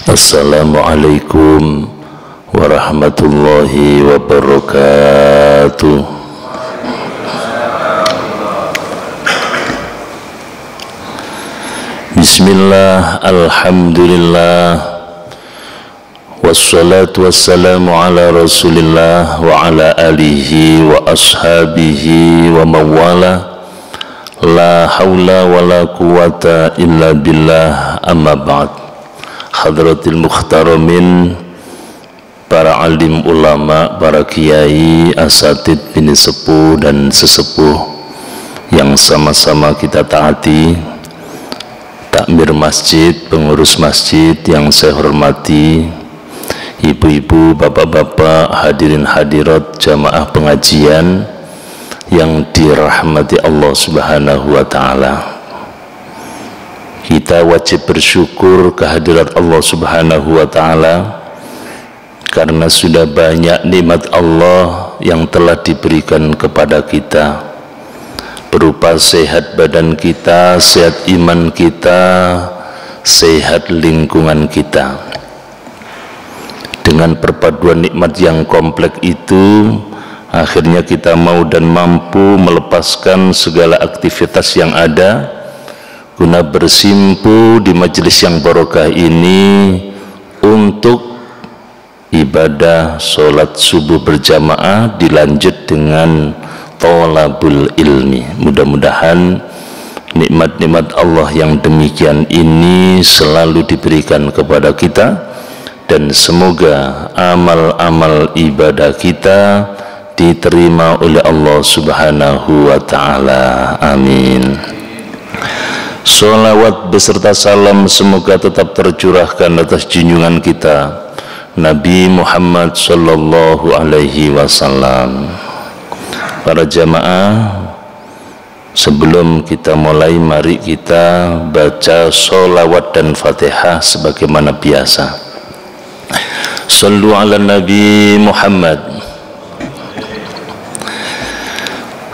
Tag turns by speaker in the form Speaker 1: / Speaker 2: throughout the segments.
Speaker 1: Assalamualaikum warahmatullahi wabarakatuh. Bismillah, alhamdulillah, wassalatu wassalamu ala rasulillah wa ala alihi wa ashabihi wa mawala. La hawla wa la quwata illa billah, amma ba'd. Hadratil Mukhtaramin, para alim ulama, para kiai, asatid, bini sepuh dan sesepuh yang sama-sama kita taati, takmir masjid, pengurus masjid yang saya hormati, ibu-ibu, bapak-bapak, hadirin hadirat jamaah pengajian yang dirahmati Allah Subhanahu wa ta'ala. Kita wajib bersyukur kehadirat Allah Subhanahu wa ta'ala karena sudah banyak nikmat Allah yang telah diberikan kepada kita, berupa sehat badan kita, sehat iman kita, sehat lingkungan kita. Dengan perpaduan nikmat yang kompleks itu, akhirnya kita mau dan mampu melepaskan segala aktivitas yang ada guna bersimpu di majelis yang barokah ini untuk ibadah sholat subuh berjamaah dilanjut dengan thalabul ilmi. Mudah-mudahan nikmat-nikmat Allah yang demikian ini selalu diberikan kepada kita, dan semoga amal-amal ibadah kita diterima oleh Allah Subhanahu wa ta'ala. Amin. Sholawat beserta salam semoga tetap tercurahkan atas junjungan kita Nabi Muhammad sallallahu alaihi wasallam. Para jamaah, sebelum kita mulai, mari kita baca sholawat dan fatihah sebagaimana biasa. Sallu ala Nabi Muhammad.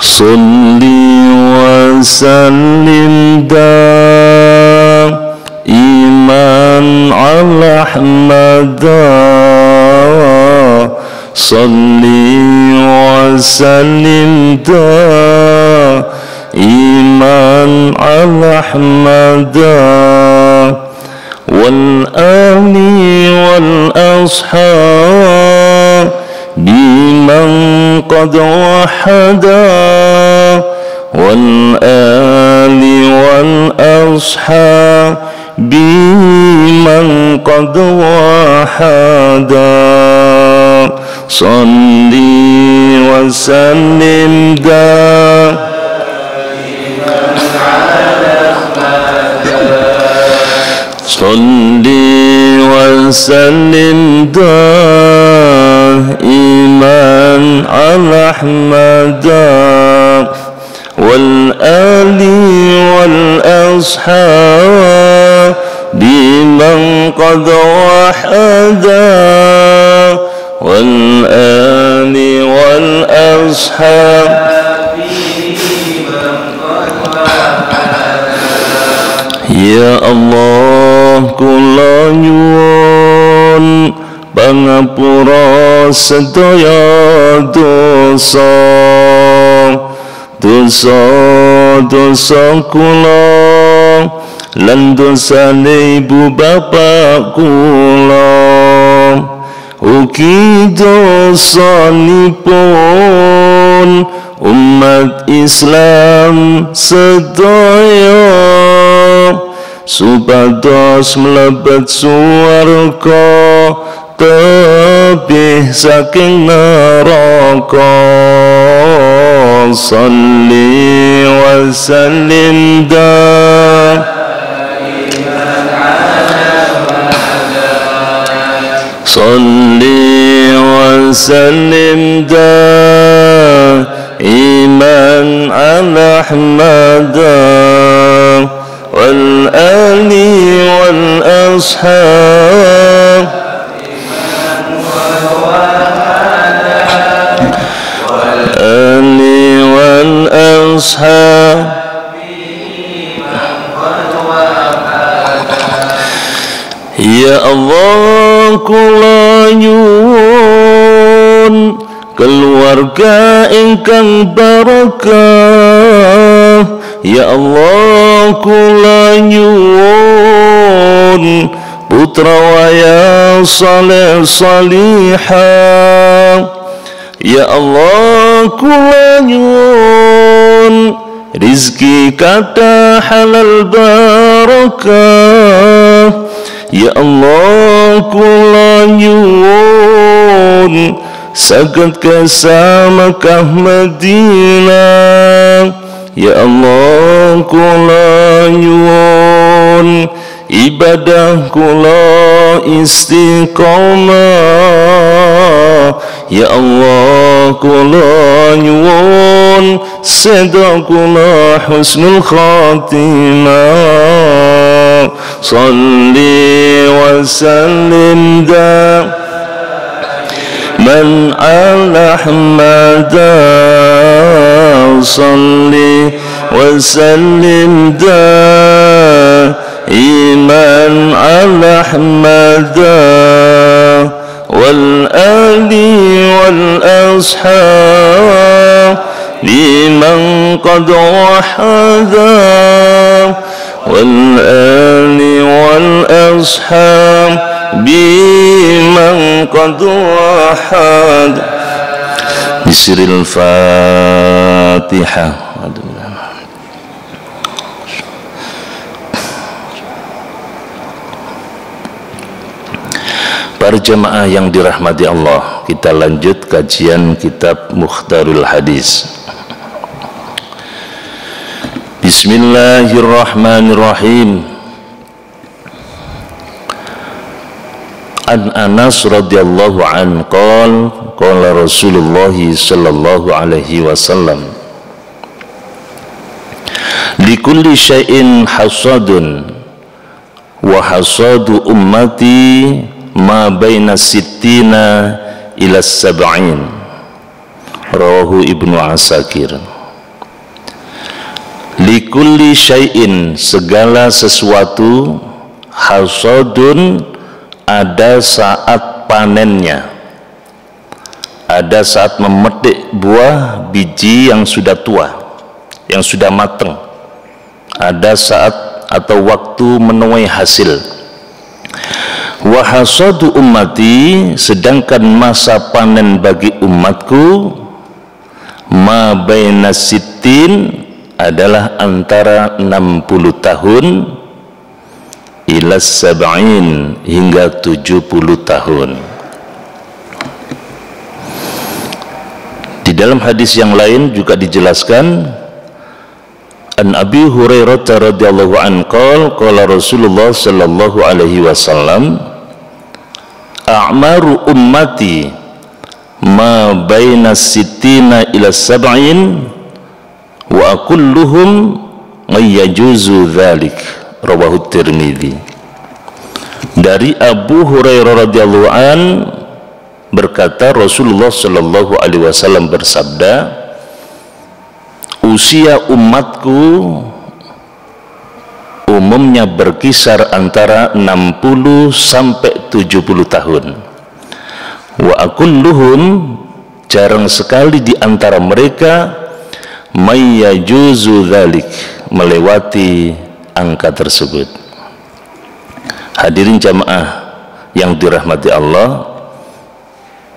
Speaker 1: Salli wa sallim daiman ala Ahmad. Salli wa sallim daiman ala Ahmad wal ali wal ashab biman qad wahada wal ali wal ashab biman qad wahada. Salli wa sallim Salli wa sallim daiman ala Ahmad wal ali wal ashab biman qad wahada wal ali wal ashab. Ya Allah, kula nyuwun pangapura sedaya dosa kula lan dosane ibu bapak kula, ugi dosanipun umat Islam sedaya, supados mlebet swarga tebih saking neraka. Salli wa sallim Salli wa sallim daiman ala Ahmad wal ali wal ashab wal ali wal ashab. Ya Allah, kula nyuwun keluarga ingkang barokah. Ya Allah kula nyuwun putra waya saleh salihah. Ya Allah kula nyuwun rizki kata halal barakah. Ya Allah kula nyuwun saged kesamekah Madinah. Ya Allah kula nyuwun ibadah kula istiqamah. Ya Allah kula nyuwun seda kula husnul khatimah. Salli wa sallim man ala ahmada. Salli wa sallim iman ala ahmada wal ali wal ashab liman qad wahada wal ali wal ashab biman qad wahada. Bisiril Fatihah. Para jemaah yang dirahmati Allah, kita lanjut kajian kitab Mukhtarul Hadis. Bismillahirrahmanirrahim. An Anas radhiyallahu an qala Rasulullah sallallahu alaihi wasallam likulli syai'in hasadun wa hasadu ummati ma baina sittina ila sab'in. Rawahu Ibnu Asakir. Likulli syai'in, segala sesuatu, hasadun, ada saat panennya, ada saat memetik buah biji yang sudah tua, yang sudah matang, ada saat atau waktu menuai hasil. Wa hasadu ummati, sedangkan masa panen bagi umatku, ma baina sittin, adalah antara 60 tahun ila sab'in, hingga 70 tahun. Di dalam hadis yang lain juga dijelaskan, an Abi Hurairah radhiyallahu anhu qala Rasulullah sallallahu alaihi wasallam, a'maru ummati ma baina sittina ila sab'in wa kulluhum yajuzu dzalik. Rawahu Tirmidzi. Dari Abu Hurairah radhiyallahu an berkata, Rasulullah sallallahu alaihi wasallam bersabda, usia umatku umumnya berkisar antara 60 sampai 70 tahun. Wa akulluhum, jarang sekali di antara mereka, mayyajuzu dzalik, melewati angka tersebut. Hadirin jamaah yang dirahmati Allah,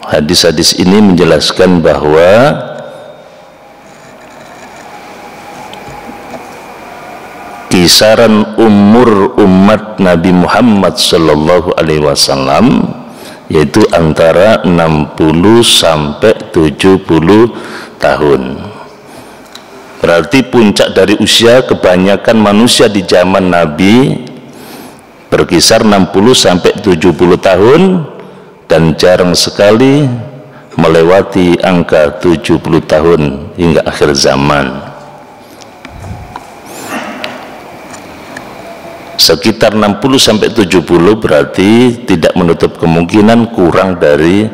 Speaker 1: hadis-hadis ini menjelaskan bahwa kisaran umur umat Nabi Muhammad sallallahu alaihi wasallam yaitu antara 60 sampai 70 tahun. Berarti puncak dari usia kebanyakan manusia di zaman Nabi berkisar 60 sampai 70 tahun dan jarang sekali melewati angka 70 tahun hingga akhir zaman. Sekitar 60 sampai 70 berarti tidak menutup kemungkinan kurang dari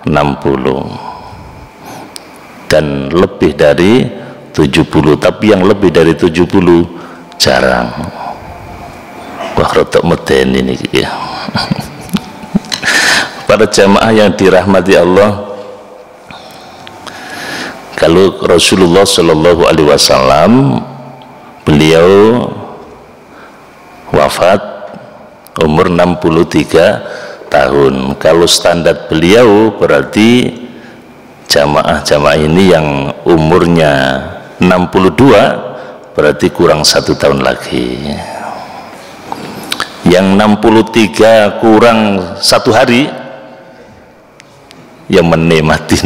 Speaker 1: 60 dan lebih dari 70, tapi yang lebih dari 70 jarang. Wah, rotok meden ini ya. Para jamaah yang dirahmati Allah, kalau Rasulullah Shallallahu Alaihi Wasallam beliau wafat umur 63 tahun. Kalau standar beliau berarti jamaah-jamaah ini yang umurnya 62 berarti kurang 1 tahun lagi. Yang 63 kurang 1 hari, yang menikmati.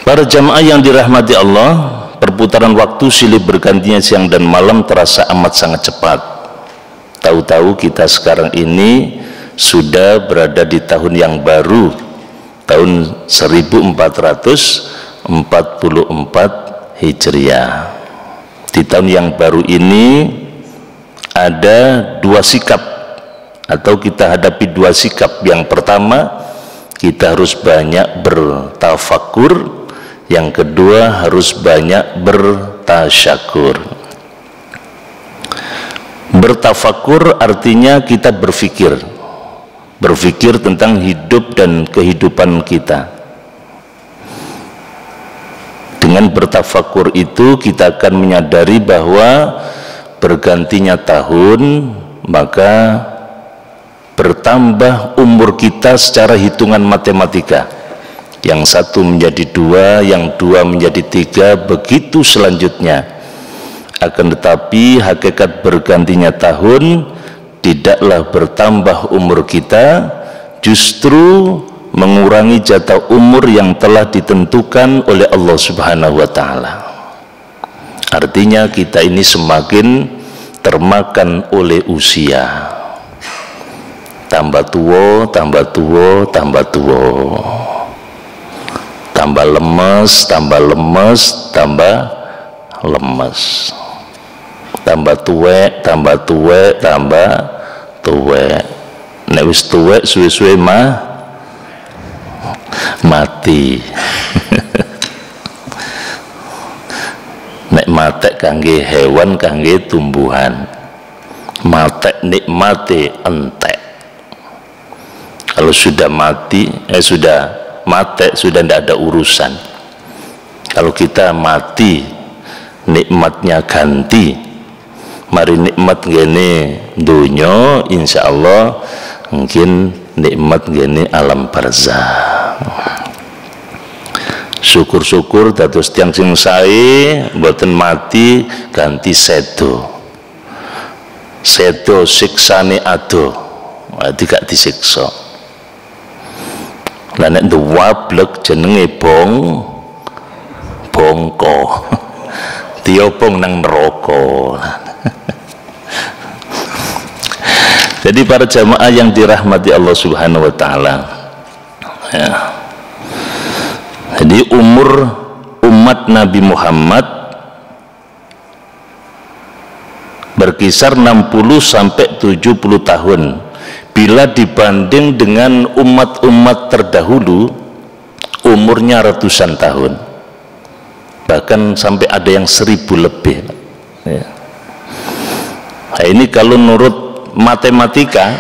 Speaker 1: Para jamaah yang dirahmati Allah, perputaran waktu silih bergantinya siang dan malam terasa amat sangat cepat. Tahu-tahu kita sekarang ini sudah berada di tahun yang baru, tahun 1444 Hijriah. Di tahun yang baru ini ada 2 sikap, atau kita hadapi 2 sikap. Yang pertama, kita harus banyak bertafakur. Yang kedua, harus banyak bertasyakur. Bertafakur artinya kita berpikir tentang hidup dan kehidupan kita. Dengan bertafakur itu kita akan menyadari bahwa bergantinya tahun, maka bertambah umur kita secara hitungan matematika. Yang 1 menjadi 2, yang 2 menjadi 3, begitu selanjutnya. Akan tetapi hakikat bergantinya tahun tidaklah bertambah umur kita, justru mengurangi jatah umur yang telah ditentukan oleh Allah Subhanahu wa Ta'ala. Artinya kita ini semakin termakan oleh usia. Tambah tua, tambah tua, tambah tua. Tambah lemes, tambah lemes, tambah lemes. Tambah tuwek, tambah tuwek, tambah tuwek. Nek wis tuwek suwe-suwe mati. Nek matek kangge hewan, kangge tumbuhan. Matek nikmati entek. Kalau sudah mati, sudah matek, sudah tidak ada urusan. Kalau kita mati, nikmatnya ganti. Mari nikmat gini dunya, insya Allah mungkin nikmat gini alam barzah. Syukur-syukur dados tiyang sing sae mboten mati, ganti sedo siksane ado, gak disiksa. Lah nek duwablek jenenge bongko diobong nang neraka. Jadi para jamaah yang dirahmati Allah Subhanahu wa Ta'ala, ya. Jadi umur umat Nabi Muhammad berkisar 60 sampai 70 tahun. Bila dibanding dengan umat-umat terdahulu, umurnya ratusan tahun, bahkan sampai ada yang 1000 lebih. Ya. Nah, ini kalau menurut matematika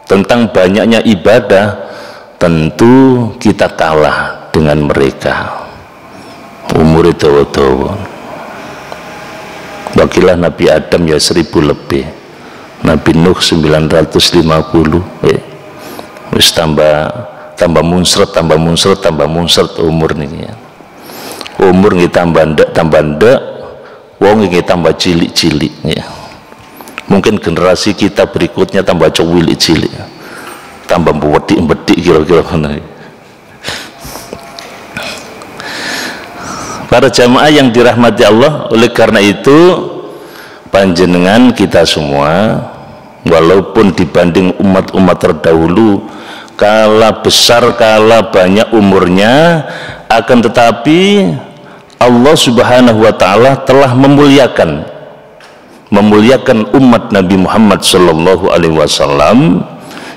Speaker 1: tentang banyaknya ibadah, tentu kita kalah dengan mereka. Umur itu bagilah Nabi Adam ya 1000 lebih, Nabi Nuh 950, wis tambah munsret umur nih ya. Umur nggih tambah ndek, wong nggih tambah cilik-cilik ya. Mungkin generasi kita berikutnya tambah cilik, tambah bedik kira-kira ngono. Para jamaah yang dirahmati Allah, oleh karena itu panjenengan kita semua, walaupun dibanding umat-umat terdahulu kalah besar, kalah banyak umurnya, akan tetapi Allah Subhanahu wa Ta'ala telah memuliakan umat Nabi Muhammad Sallallahu Alaihi Wasallam,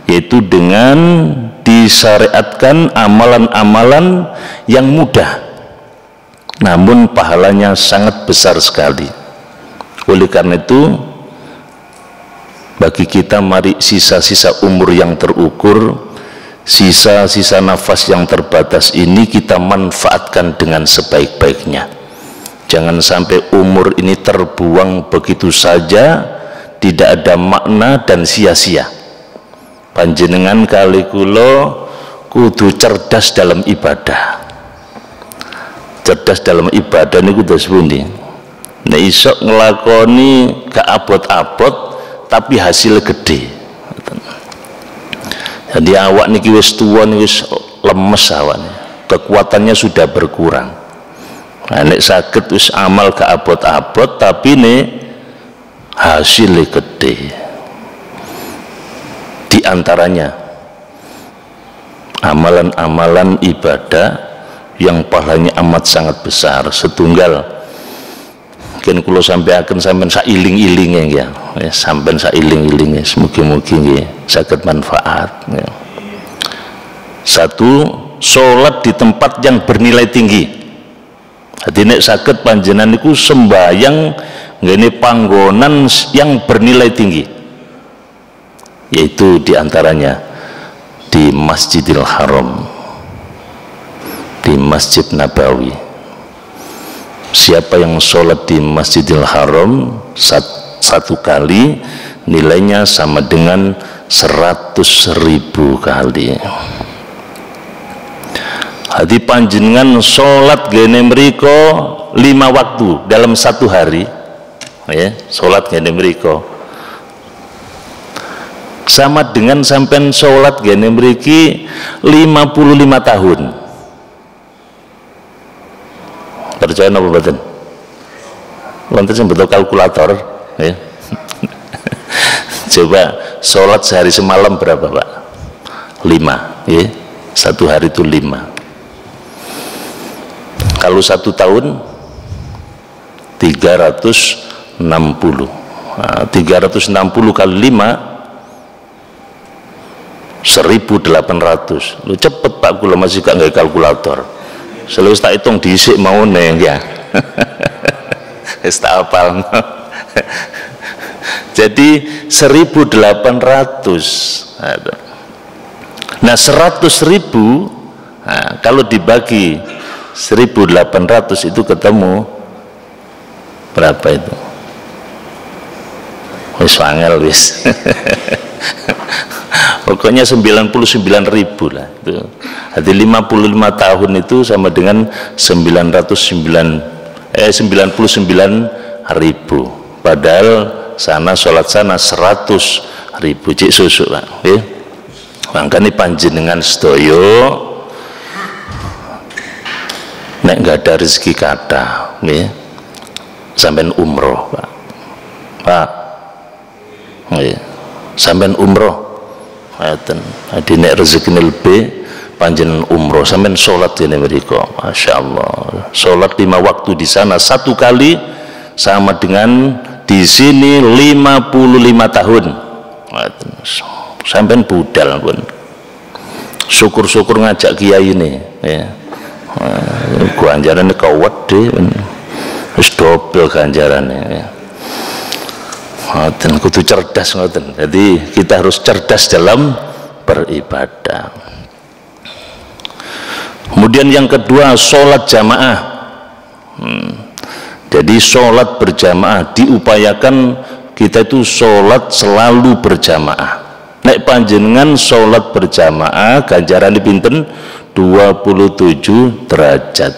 Speaker 1: yaitu dengan disyariatkan amalan-amalan yang mudah namun pahalanya sangat besar sekali. Oleh karena itu Bagi kita mari sisa-sisa umur yang terukur, sisa-sisa nafas yang terbatas ini kita manfaatkan dengan sebaik-baiknya. Jangan sampai umur ini terbuang begitu saja, tidak ada makna dan sia-sia. Panjenengan kali kula kudu cerdas dalam ibadah. Cerdas dalam ibadah niku dos pundi? Nek iso nglakoni gak abot-abot tapi hasil gede. Jadi awak niki wis tuwa niki wis lemes awaknya, kekuatannya sudah berkurang. Nah, nek saged wis amal gak abot-abot tapi nek hasilnya gede. Di antaranya amalan-amalan ibadah yang pahalanya amat sangat besar. Setunggal mungkin kalau sampai akan sampai sailing-iling ya, sampai sailing-iling, semugi-mugi ya, sakit manfaat. Ya. Satu, sholat di tempat yang bernilai tinggi. Jadi nek sakit panjenengan niku sembayang ngene panggonan yang bernilai tinggi, yaitu diantaranya di Masjidil Haram, di Masjid Nabawi. Siapa yang sholat di Masjidil Haram satu kali nilainya sama dengan 100.000 kali. Hadi panjenengan sholat gene mriko 5 waktu dalam satu hari, ya, sholat gene mriko sama dengan sampai sholat gene mriki 55 tahun. Percaya apa betul? Lantas yang betul kalkulator, ya. Coba sholat sehari semalam berapa Pak? 5, ya. Satu hari itu 5. Kalau 1 tahun 360. Nah, 360 kali 5 1.800. Lu cepet Pak, kula masih gak nggak kalkulator. Selalu tak hitung disik mau neng ya. Tak apal. Jadi 1.800. Nah 100.000, nah, kalau dibagi 1.800 itu ketemu berapa itu? Wis wangel wis. Pokoknya 99.000 lah itu. Jadi 55 tahun itu sama dengan 99.000. Padahal sana sholat sana 100.000 cik susu Pak. Ya. Makanya panjenengan sedoyo nek nggak ada rezeki kata, ya, sampean umroh Pak, ya, sampean umroh. Adi nek rezeki lebih panjenengan umroh sampean sholat ini mereka, masya Allah, sholat 5 waktu di sana satu kali sama dengan di sini 55 tahun. Sampean budal pun syukur-syukur ngajak kiai ini, ya. Ganjarannya kawat deh, terus double ganjarannya, ya. Ngoten, kudu cerdas ngoten. Jadi kita harus cerdas dalam beribadah. Kemudian yang kedua, sholat jamaah. Jadi sholat berjamaah diupayakan kita itu sholat selalu berjamaah. Nek panjenengan sholat berjamaah ganjaran pinten 27 derajat.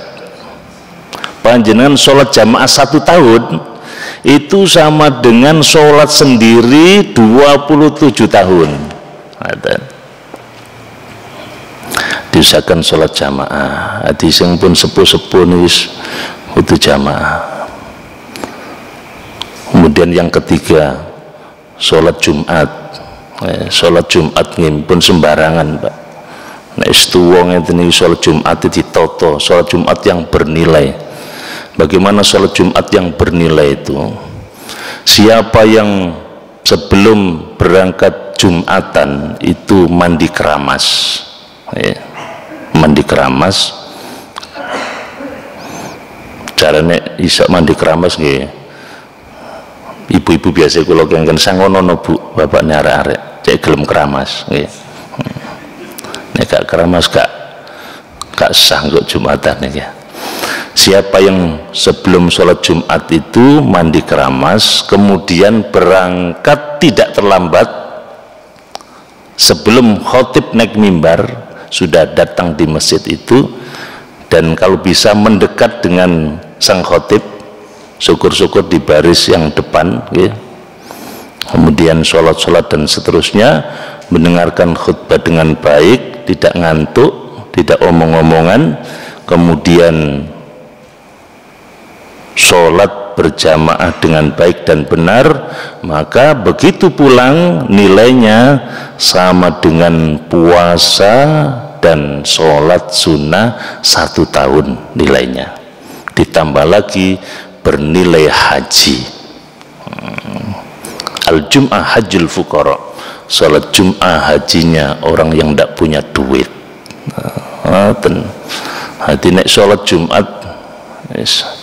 Speaker 1: Panjenengan sholat jamaah 1 tahun itu sama dengan sholat sendiri 27 tahun. Diusahakan sholat jamaah. Hadis yang pun sepuh-sepuh wis kudu jamaah. Kemudian yang ketiga, sholat Jumat. Sholat Jumat pun sembarangan Pak. Nek wong ngene sholat Jumat ditoto, sholat Jumat yang bernilai. Bagaimana sholat Jumat yang bernilai itu? Siapa yang sebelum berangkat Jumatan itu mandi keramas, ya, mandi keramas. Caranya iso mandi keramas nggih. Ibu ibu-ibu biasa kula kengken sangono Bu, bapakne arek-arek cek gelem keramas nggih. Nek gak keramas gak sah kok Jumatan ya. Siapa yang sebelum sholat Jumat itu mandi keramas, kemudian berangkat tidak terlambat, sebelum khotib naik mimbar sudah datang di masjid itu, dan kalau bisa mendekat dengan sang khotib, syukur-syukur di baris yang depan ya. Kemudian sholat-sholat dan seterusnya, mendengarkan khutbah dengan baik, tidak ngantuk, tidak omong-omongan, kemudian sholat berjamaah dengan baik dan benar, maka begitu pulang nilainya sama dengan puasa dan sholat sunnah 1 tahun nilainya, ditambah lagi bernilai haji. Al-Jum'ah hajjul fuqara, sholat Jum'ah hajinya orang yang tidak punya duit. Hati nek sholat Jumat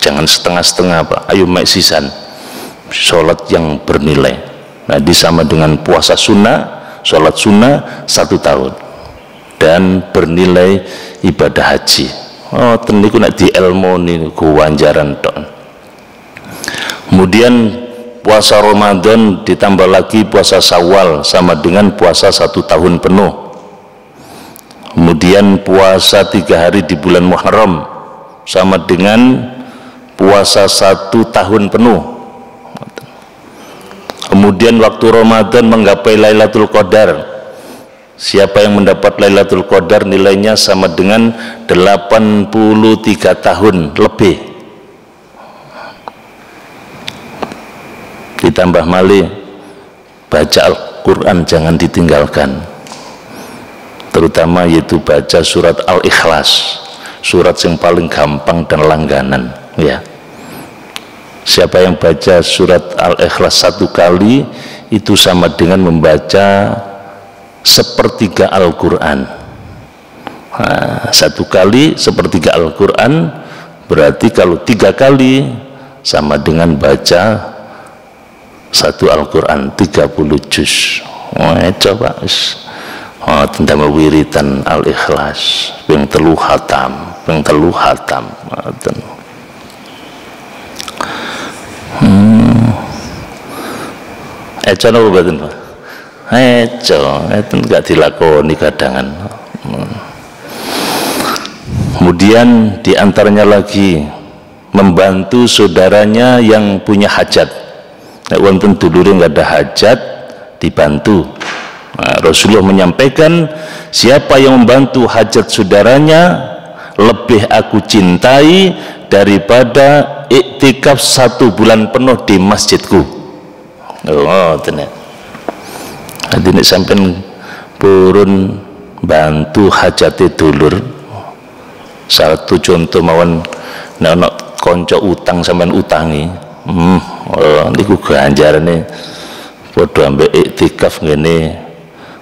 Speaker 1: jangan setengah-setengah Pak, ayo mek sisan sholat yang bernilai. Nah disama dengan puasa sunnah, sholat sunnah 1 tahun dan bernilai ibadah haji. Niku nek di ilmu niku kewajaran tok. Kemudian puasa Ramadan ditambah lagi puasa Syawal sama dengan puasa 1 tahun penuh. Kemudian puasa 3 hari di bulan Muharram sama dengan puasa 1 tahun penuh. Kemudian waktu Ramadan menggapai Lailatul Qadar, siapa yang mendapat Lailatul Qadar nilainya sama dengan 83 tahun lebih. Ditambah malih baca Al-Quran jangan ditinggalkan, terutama yaitu baca surat Al-Ikhlas, surat yang paling gampang dan langganan ya. Siapa yang baca surat Al-Ikhlas 1 kali itu sama dengan membaca 1/3 Al-Quran. 1 kali 1/3 Al-Quran, berarti kalau 3 kali sama dengan baca 1 Al-Quran 30 juz. Coba tentang wiritan Al-Ikhlas yang 3 khatam, yang 3 khatam. Coba batin Pak. Itu enggak dilakoni kadangan. Kemudian diantaranya lagi membantu saudaranya yang punya hajat. Nek wonten dulure nggak ada hajat dibantu. Rasulullah menyampaikan, siapa yang membantu hajat saudaranya lebih aku cintai daripada iktikaf 1 bulan penuh di masjidku. Tenan. Nanti nek sampean purun bantu hajate dulur, satu contoh mawon nek ana kanca utang sampean utangi, niku ganjarane padha ambek iktikaf ngene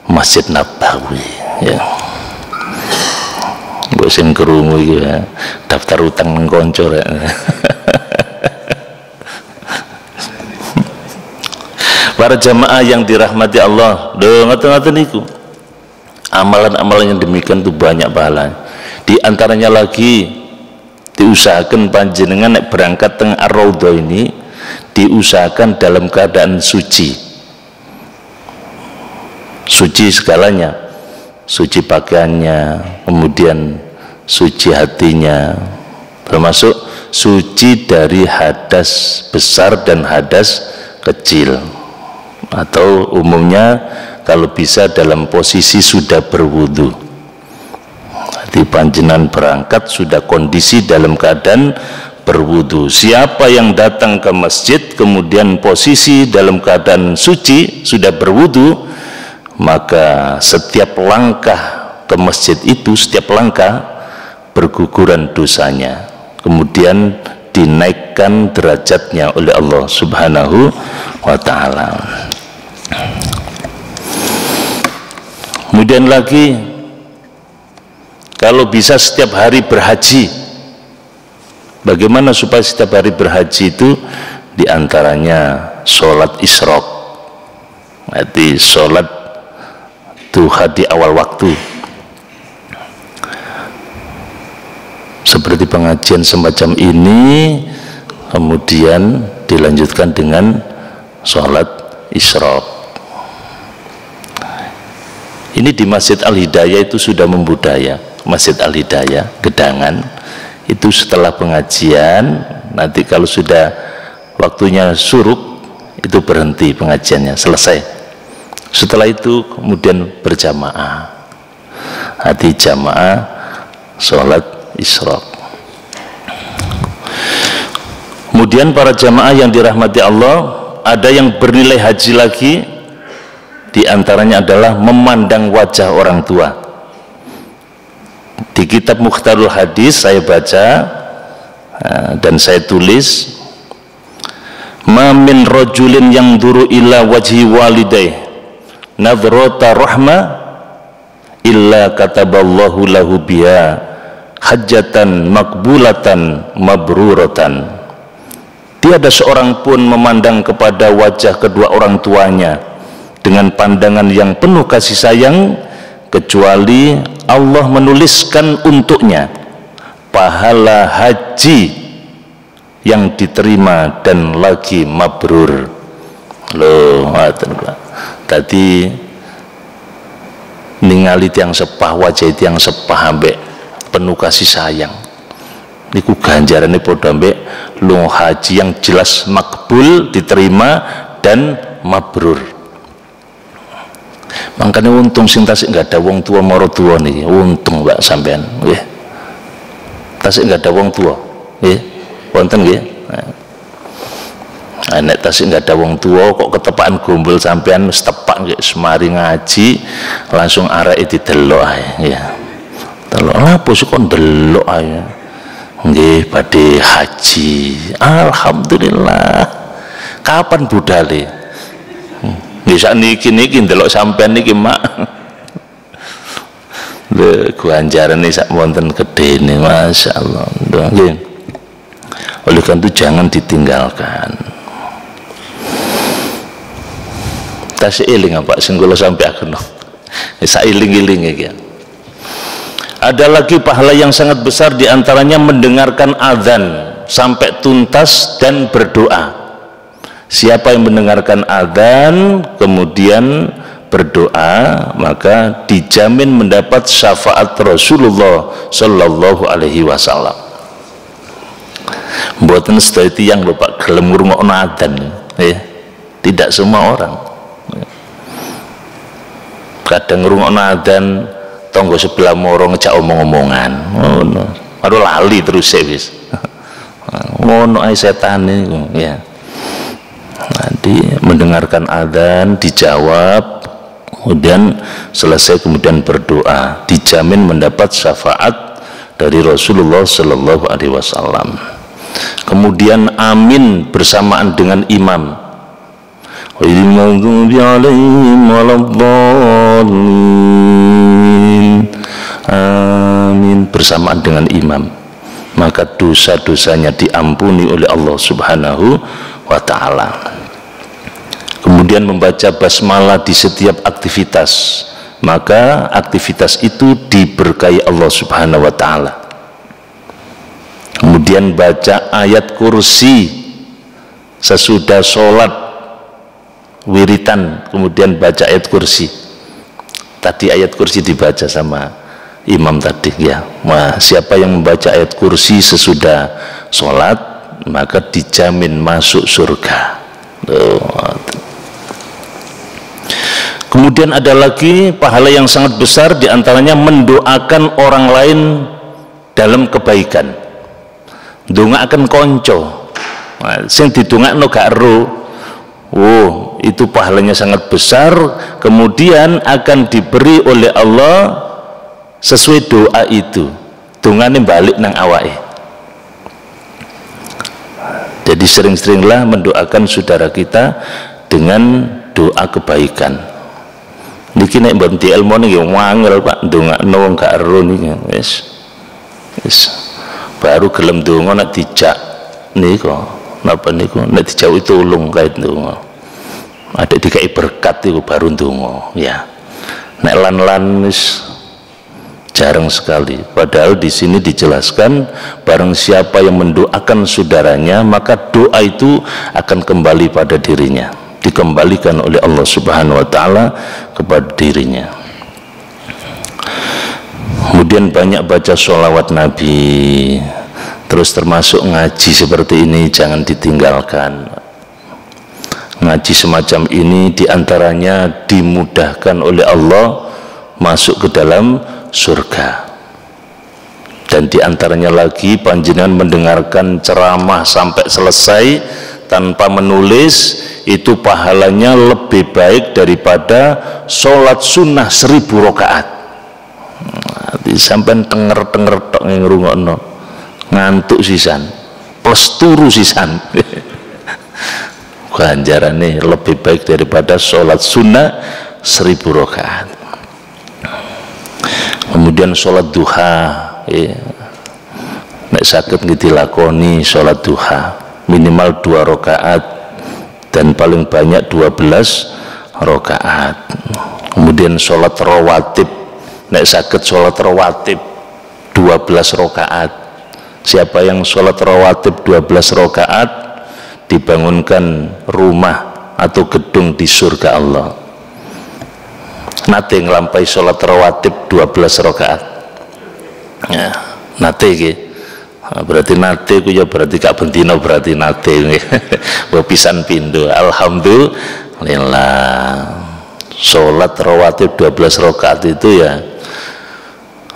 Speaker 1: Masjid Nabawi ya. Mbok sing krungu iki ya, daftar utang nang kanca rek. Para jamaah yang dirahmati Allah, ngoten-ngoten niku. Amalan-amalan yang demikian itu banyak pahala. Di antaranya lagi diusahakan panjenengan nek berangkat teng Ar-Raudhah ini diusahakan dalam keadaan suci. Suci segalanya. Suci pakaiannya, kemudian suci hatinya, termasuk suci dari hadas besar dan hadas kecil. Atau umumnya kalau bisa dalam posisi sudah berwudu. Di panjenengan berangkat sudah kondisi dalam keadaan berwudu. Siapa yang datang ke masjid kemudian posisi dalam keadaan suci sudah berwudu, maka setiap langkah ke masjid itu, setiap langkah berguguran dosanya, kemudian dinaikkan derajatnya oleh Allah Subhanahu wa ta'ala. Kemudian lagi, kalau bisa setiap hari berhaji. Bagaimana supaya setiap hari berhaji itu? Di antaranya sholat isyraq. Nanti sholat duha di awal waktu. Seperti pengajian semacam ini kemudian dilanjutkan dengan sholat isyraq. Ini di Masjid Al-Hidayah itu sudah membudaya. Masjid Al-Hidayah Gedangan itu setelah pengajian, nanti kalau sudah waktunya syuruk itu berhenti pengajiannya, selesai. Setelah itu kemudian berjamaah, hati jamaah sholat isyraq. Kemudian para jamaah yang dirahmati Allah, ada yang bernilai haji lagi. Di antaranya adalah memandang wajah orang tua. Di kitab Mukhtarul Hadis saya baca dan saya tulis, ma min rajulin yang duru ila wajhi walidayh nadhrata rahma illa kataballahu lahu biha hajjatan makbulatan mabruratan. Tiada seorang pun memandang kepada wajah kedua orang tuanya dengan pandangan yang penuh kasih sayang, kecuali Allah menuliskan untuknya pahala haji yang diterima dan lagi mabrur. Loh, tadi ningali tiang sepah, wajah tiang sepah ambek penuh kasih sayang. Niku ganjarane padha ambek lunga haji yang jelas makbul, diterima dan mabrur. Makanya untung sing tasik nggak ada wong tua moro tua nih, untung mbak sampean, nggih. Tasik nggak ada wong tua, nggih, wonten nggih. Nah, nek tasik nggak ada wong tua, kok ketepaan gombol sampean wis tepak nggih, semari ngaji, langsung arek didelok ae, ya. Delok apa sih kok ndelok ae? Nggih, badhe haji. Alhamdulillah. Kapan budale? Bisa niki ndelok sampean niki mak. Lho ganjarane sak wonten gedene, masyaallah. Nggih. Oleh karena itu jangan ditinggalkan. Tasih eling apa sing kula sampaikan. Sak iling-iling iki. Ada lagi pahala yang sangat besar, diantaranya mendengarkan azan sampai tuntas dan berdoa. Siapa yang mendengarkan adzan kemudian berdoa, maka dijamin mendapat syafaat Rasulullah Sallallahu Alaihi Wasallam. Mboten sedaya tiyang lho Pak gelem ngrungokno adzan, tidak semua orang. Kadang ngrungokno adzan tonggo sebelah moro ngejak omong-omongan, ngono. Aduh lali terus wis. Ngono ae setan niku, ya. Nanti mendengarkan adzan dijawab, kemudian selesai, kemudian berdoa, dijamin mendapat syafaat dari Rasulullah Sallallahu Alaihi Wasallam. Kemudian amin bersamaan dengan imam. Amin bersamaan dengan imam, maka dosa-dosanya diampuni oleh Allah Subhanahu wa ta'ala. Kemudian membaca basmalah di setiap aktivitas, maka aktivitas itu diberkahi Allah Subhanahu wa ta'ala. Kemudian baca ayat kursi sesudah sholat wiritan, kemudian baca ayat kursi. Tadi ayat kursi dibaca sama imam tadi, ya. Nah, siapa yang membaca ayat kursi sesudah sholat, maka dijamin masuk surga. Kemudian ada lagi pahala yang sangat besar, diantaranya mendoakan orang lain dalam kebaikan. Ndongaaken konco, sing didongakno gak ero. Oh, itu pahalanya sangat besar, kemudian akan diberi oleh Allah sesuai doa itu. Dongane balik nang awake. Jadi sering-seringlah mendoakan saudara kita dengan doa kebaikan. Niki nek mboten ilmu niki wangel Pak, ndongakno wong gak ero niki wis. Baru gelem donga nek dijak niku napa niku nek dijauhi tulung kait ndonga. Ada dikai berkat itu baru ndonga ya. Nek lan-lan wis jarang sekali. Padahal di sini dijelaskan barang siapa yang mendoakan saudaranya maka doa itu akan kembali pada dirinya, dikembalikan oleh Allah Subhanahu wa taala kepada dirinya. Kemudian banyak baca sholawat Nabi, terus termasuk ngaji seperti ini jangan ditinggalkan. Ngaji semacam ini diantaranya dimudahkan oleh Allah masuk ke dalam surga. Dan diantaranya lagi panjenengan mendengarkan ceramah sampai selesai tanpa menulis, itu pahalanya lebih baik daripada sholat sunnah 1000 rakaat. Sampai tenger-tenger tok ngrungokno ngantuk sisan plus turu sisan. Ganjarannya lebih baik daripada sholat sunnah 1000 rakaat. Kemudian sholat duha ya. Nek sakit dilakoni sholat duha minimal 2 rakaat dan paling banyak 12 rakaat. Kemudian sholat rawatib, nek sakit sholat rawatib 12 rakaat. Siapa yang sholat rawatib 12 rakaat dibangunkan rumah atau gedung di surga Allah. Nate ngelampai sholat rawatib 12 rakaat ya, nate iki berarti nate ku ya berarti gak bentino berarti nate pisan pindo. Alhamdulillah sholat rawatib 12 rakaat itu ya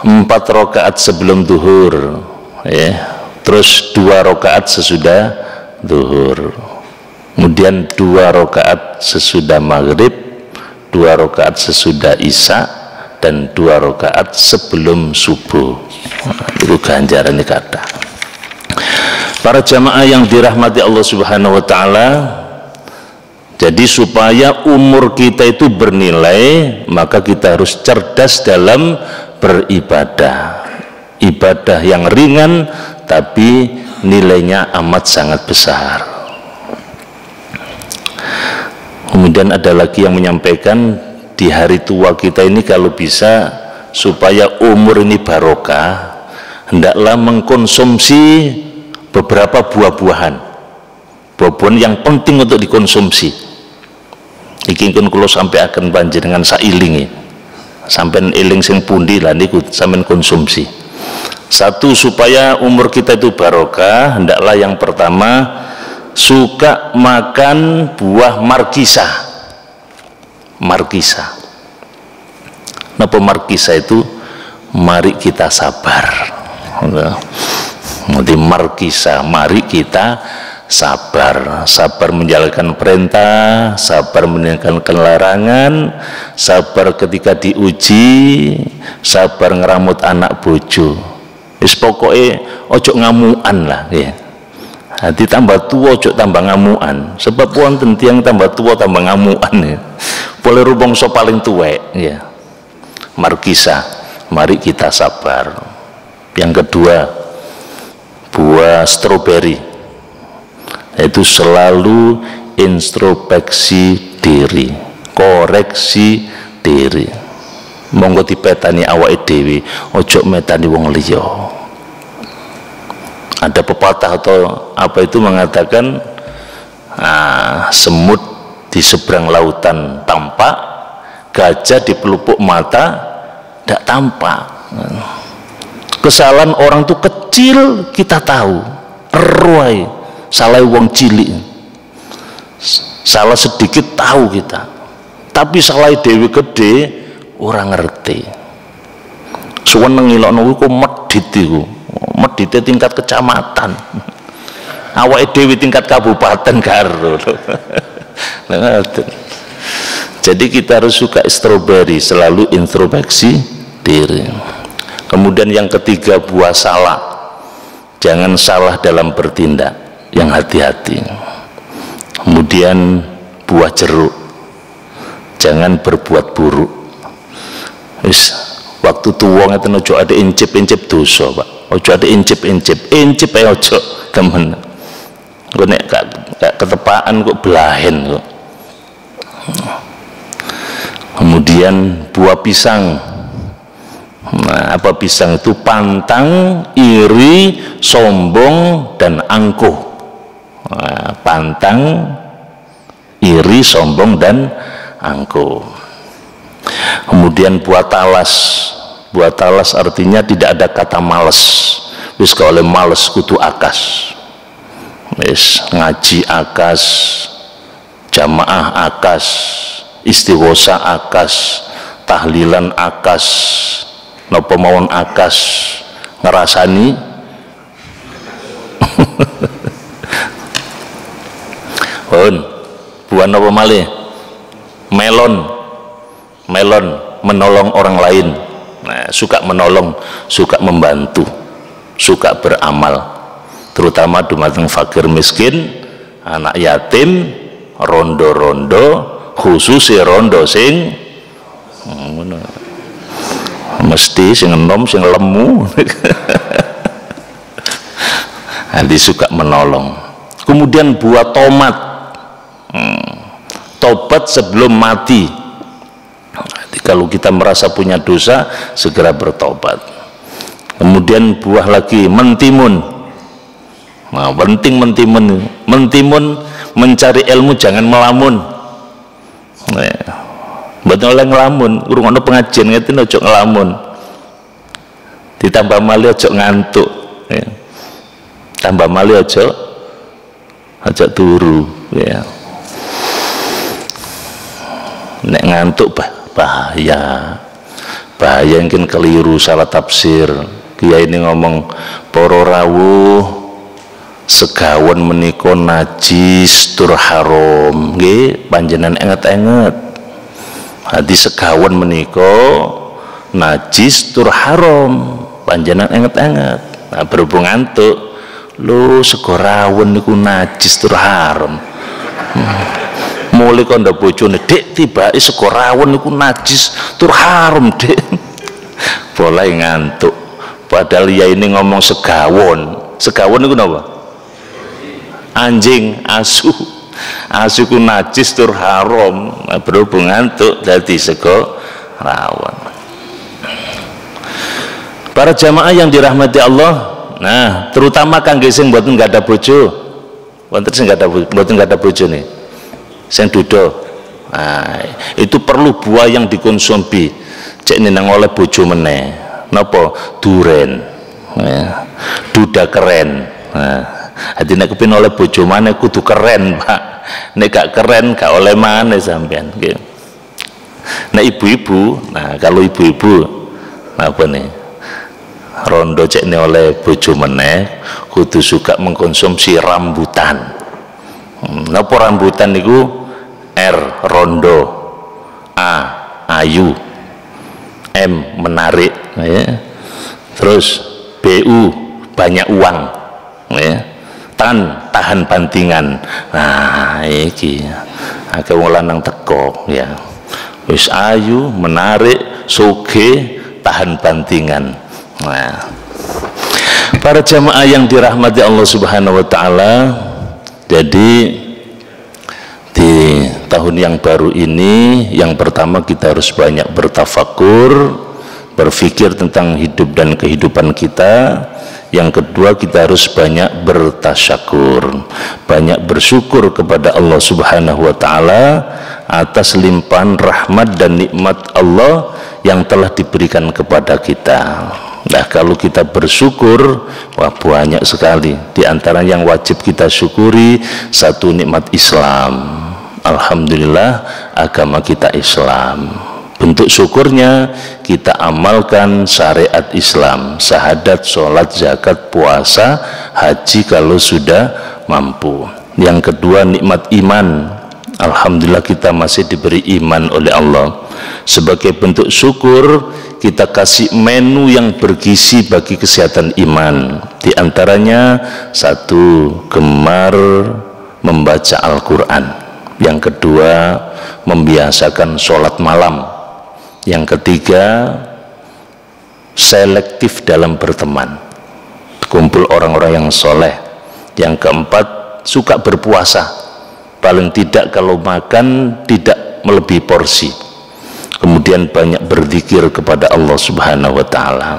Speaker 1: 4 rakaat sebelum duhur ya, terus 2 rakaat sesudah duhur, kemudian 2 rakaat sesudah maghrib, 2 rakaat sesudah isya, dan 2 rakaat sebelum subuh. Itu ganjarannya kata. Para jamaah yang dirahmati Allah Subhanahu wa taala, jadi supaya umur kita itu bernilai, maka kita harus cerdas dalam beribadah. Ibadah yang ringan tapi nilainya amat sangat besar. Kemudian ada lagi yang menyampaikan di hari tua kita ini kalau bisa supaya umur ini barokah, hendaklah mengkonsumsi beberapa buah-buahan yang penting untuk dikonsumsi. Iki kun kula sampai akan panjenengan sailingi, sampai eling sing pundi lah niku sampean konsumsi. Satu, supaya umur kita itu barokah, hendaklah yang pertama suka makan buah markisa. Markisa. Napa markisa itu? Mari kita sabar. Nanti markisa, mari kita sabar. Sabar menjalankan perintah, sabar meninggalkan larangan, sabar ketika diuji, sabar ngeramut anak bojo. Wis pokoke ojo ngamuan lah ya. Hati tambah tua ojo tambah ngamuan. Sebab wonten tiyang tambah tua tambah ngamuan ya. Boleh rumangsa paling tuwek ya. Markisa, mari kita sabar. Yang kedua, buah stroberi. Itu selalu introspeksi diri, koreksi diri. Monggo dipetani awake dhewe, ojo metani wong liya. Ada pepatah atau apa itu mengatakan semut di seberang lautan tampak, gajah di pelupuk mata tidak tampak. Kesalahan orang itu kecil kita tahu, eruai salah wong cilik, salah sedikit tahu kita, tapi salah dewi gede orang ngerti. Suwen ngilokno kuwi kok medhit iku. Medhite tingkat kecamatan. Awake dhewe tingkat kabupaten karo. Jadi kita harus suka stroberi, selalu introspeksi diri. Kemudian yang ketiga, buah salah. Jangan salah dalam bertindak, yang hati-hati. Kemudian buah jeruk. Jangan berbuat buruk. Wis waktu tuwa ngeten ojo ada incip-incip dosa, Pak. Ojo ada incip-incip ae ojo, temen. Kok nek gak ketepaan kok belahen kok. Kemudian buah pisang. Nah, apa pisang itu? Pantang, iri, sombong, dan angkuh. Nah, pantang, iri, sombong, dan angkuh. Kemudian buah talas. Buah talas artinya tidak ada kata males. Wis kalau males kudu akas. Wis ngaji akas, jamaah akas, istighosa akas, tahlilan akas, napa mawon akas, ngerasani buah napa malih? Melon menolong orang lain. Nah, suka menolong, suka membantu, suka beramal, terutama dumateng fakir miskin, anak yatim, rondo-rondo, khususnya rondo sing mesti sing enom, sing lemu. Nanti suka menolong. Kemudian buah tomat, tobat sebelum mati. Jadi kalau kita merasa punya dosa, segera bertobat. Kemudian buah lagi mentimun. Nah, penting mentimun, mencari ilmu jangan melamun. Betul oleh ngelamun, urung pengajian ngeten ojo ngelamun. Ditambah mali ojo ngantuk. Tambah mali ojo turu. Ya. Nek ngantuk bahaya mungkin keliru salah tafsir. Kiai ini ngomong para rawuh segawon menika najis tur haram nggih, panjenengan enget-enget. Hadi segawon menika najis tur haram, panjenengan enget-enget. Nah, berhubung ngantuk lho sego rawon niku najis tur haram. Mulai kandha bojone, "Dik, tibake sego rawon niku najis tur haram, Dik." Boleh ngantuk. Padahal ya ini ngomong segawon. Segawon niku napa? Anjing, asu. Asu ku najis tur haram. Nah, berhubung ngantuk dadi sego rawon. Para jamaah yang dirahmati Allah, nah, terutama kangge sing mboten enggak ada bojo. Wonten sing mboten enggak ada bojo nih. Sing duda. Nah, itu perlu buah yang dikonsumsi. Cek nang oleh bojo meneh. Napa? Duren. Ya. Duda keren. Nah, hati nek kepin oleh bojo maneh kudu keren, Pak. Nek gak keren gak oleh maneh sampean. Nggih. Nah, ibu-ibu, nah kalau ibu-ibu apa nih? Rondo cek oleh bojo meneh kudu suka mengkonsumsi rambutan. Napa rambutan niku? R rondo, A ayu, M menarik, ya. Terus BU banyak uang, ya. Tahan bantingan. Nah, iki akeh wong lanang teko, ya. Wis ayu, menarik, sugih, tahan bantingan. Nah, para jamaah yang dirahmati Allah Subhanahu wa taala, jadi di tahun yang baru ini, yang pertama kita harus banyak bertafakur, berpikir tentang hidup dan kehidupan kita. Yang kedua, kita harus banyak bertasyakur, banyak bersyukur kepada Allah Subhanahu wa taala atas limpahan rahmat dan nikmat Allah yang telah diberikan kepada kita. Nah, kalau kita bersyukur, wah banyak sekali. Di antara yang wajib kita syukuri, satu nikmat Islam. Alhamdulillah agama kita Islam. Bentuk syukurnya kita amalkan syariat Islam, syahadat, sholat, zakat, puasa, haji kalau sudah mampu. Yang kedua, nikmat iman. Alhamdulillah kita masih diberi iman oleh Allah. Sebagai bentuk syukur, kita kasih menu yang bergizi bagi kesehatan iman. Di antaranya, satu, gemar membaca Al-Quran. Yang kedua, membiasakan sholat malam. Yang ketiga, selektif dalam berteman, kumpul orang-orang yang soleh. Yang keempat, suka berpuasa, paling tidak kalau makan tidak melebihi porsi. Kemudian banyak berzikir kepada Allah Subhanahu wa taala.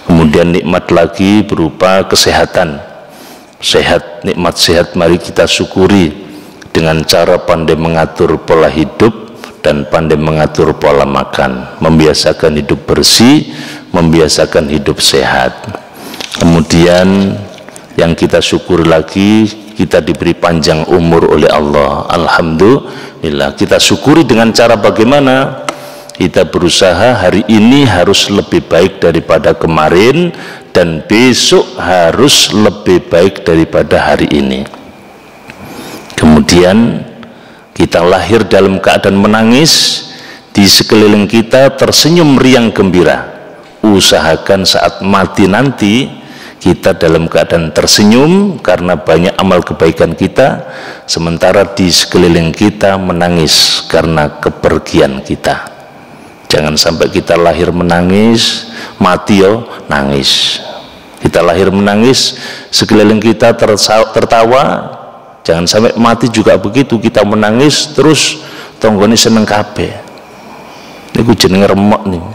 Speaker 1: Kemudian nikmat lagi berupa kesehatan. Sehat, nikmat sehat mari kita syukuri dengan cara pandai mengatur pola hidup dan pandai mengatur pola makan, membiasakan hidup bersih, membiasakan hidup sehat. Kemudian yang kita syukur lagi, kita diberi panjang umur oleh Allah. Alhamdulillah, kita syukuri dengan cara bagaimana? Kita berusaha hari ini harus lebih baik daripada kemarin, dan besok harus lebih baik daripada hari ini. Kemudian kita lahir dalam keadaan menangis, di sekeliling kita tersenyum riang gembira. Usahakan saat mati nanti kita dalam keadaan tersenyum karena banyak amal kebaikan kita, sementara di sekeliling kita menangis karena kepergian kita. Jangan sampai kita lahir menangis, mati yo nangis. Kita lahir menangis, sekeliling kita tertawa. Jangan sampai mati juga begitu, kita menangis terus tonggone seneng kabeh. Niku jenenge remuk nih.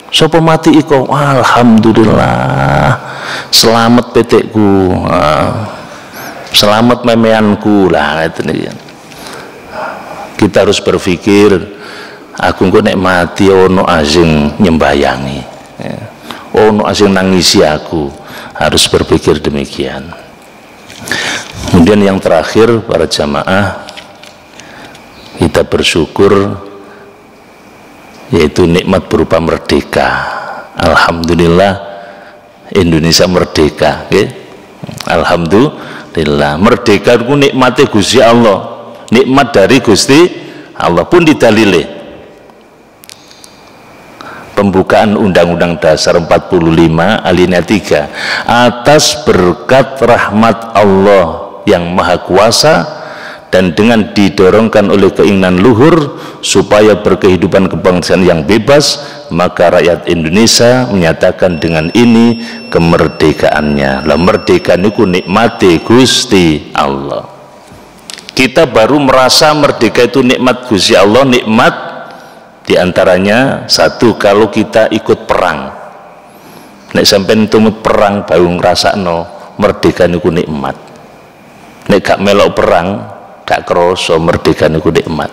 Speaker 1: Sapa mati iko? Alhamdulillah, selamat petekku, selamat memeanku lah. Kita harus berpikir, aku kok nek mati ono asing nyembayangi, ono asing nangisi aku. Harus berpikir demikian. Kemudian yang terakhir, para jamaah, kita bersyukur yaitu nikmat berupa merdeka. Alhamdulillah Indonesia merdeka, okay? Alhamdulillah merdeka itu nikmatnya Gusti Allah, nikmat dari Gusti Allah. Pun didalili pembukaan Undang-Undang Dasar 45 alinea 3, atas berkat rahmat Allah yang Maha Kuasa dan dengan didorongkan oleh keinginan luhur supaya berkehidupan kebangsaan yang bebas, maka rakyat Indonesia menyatakan dengan ini kemerdekaannya. Lah merdeka niku nikmati Gusti Allah. Kita baru merasa merdeka itu nikmat Gusti Allah. Nikmat diantaranya satu, kalau kita ikut perang. Nek sampean tumut perang baru ngrasakno merdeka niku nikmat. Nek gak melok perang gak kroso merdeka niku nikmat.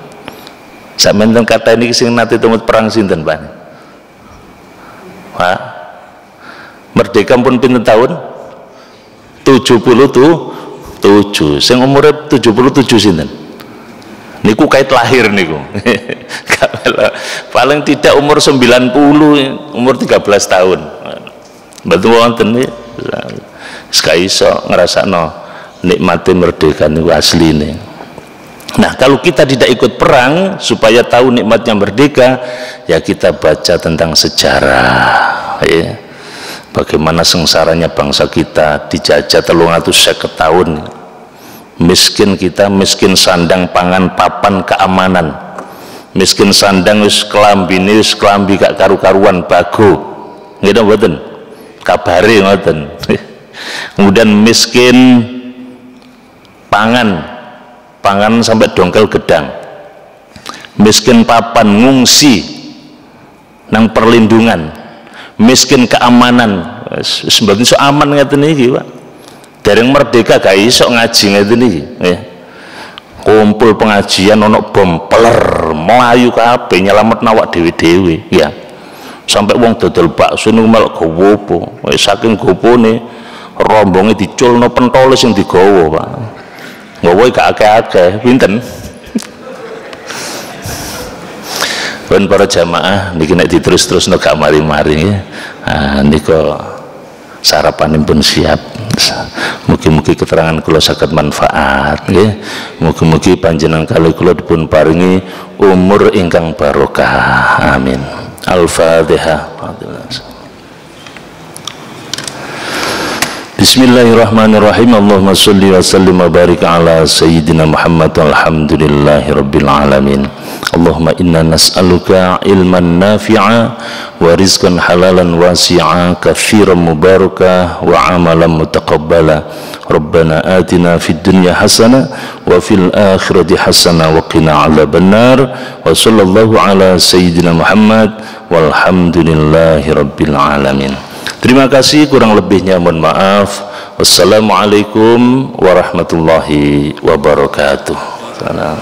Speaker 1: Sampeyan kata ini sing nate tumut perang sinten, Pak? Pak. Merdeka pun pinten tahun? 77. Sing umure 77 sinten? Niku kait lahir niku. Paling tidak umur 90, umur 13 tahun. Betul wonten iki. Sekali iso ngrasakno nikmati merdeka niku asline. Nah, kalau kita tidak ikut perang supaya tahu nikmatnya merdeka, ya kita baca tentang sejarah, ya. Bagaimana sengsaranya bangsa kita dijajah 350 tahun. Miskin kita, miskin sandang pangan papan keamanan. Miskin sandang wis kelambine wis kelambi gak karu-karuan bago. Nggih to mboten? Kabare ngoten. Kemudian miskin pangan sampai dongkel gedang, miskin papan ngungsi nang perlindungan, miskin keamanan. Sebetulnya so aman ngeten iki, Pak. Dereng merdeka gak iso ngaji ngeten iki, kumpul pengajian ono bom peler melayu kabeh nyelametno awak dhewe-dhewe, ya. Sampai wong dodol bakso niku melok gowo, saking gopone rombonge diculno pentole sing digawa, Pak. Gawa gak akeh-akeh, pinten? Pun para jamaah niki nek diterus-terusno gak mari-mari ya. Nika sarapanipun siap. Mugi-mugi keterangan kula saged manfaat nggih. Mugi-mugi panjenengan kalih kula dipun paringi umur ingkang barokah. Amin. Al-Fatihah. Bismillahirrahmanirrahim. Allahumma sholli wa sallim wa barik ala sayyidina Muhammad. Alhamdulillahi rabbil alamin. Allahumma inna nas'aluka ilman nafi'a wa rizqan halalan wasi'a katsiran mubarakah wa amalan mutaqabbala. Rabbana atina fid dunya hasanah wa fil akhirati hasanah wa qina adzabannar. Wa sallallahu ala sayyidina Muhammad walhamdulillahi rabbil alamin. Terima kasih, kurang lebihnya mohon maaf. Wassalamualaikum warahmatullahi wabarakatuh. Salam.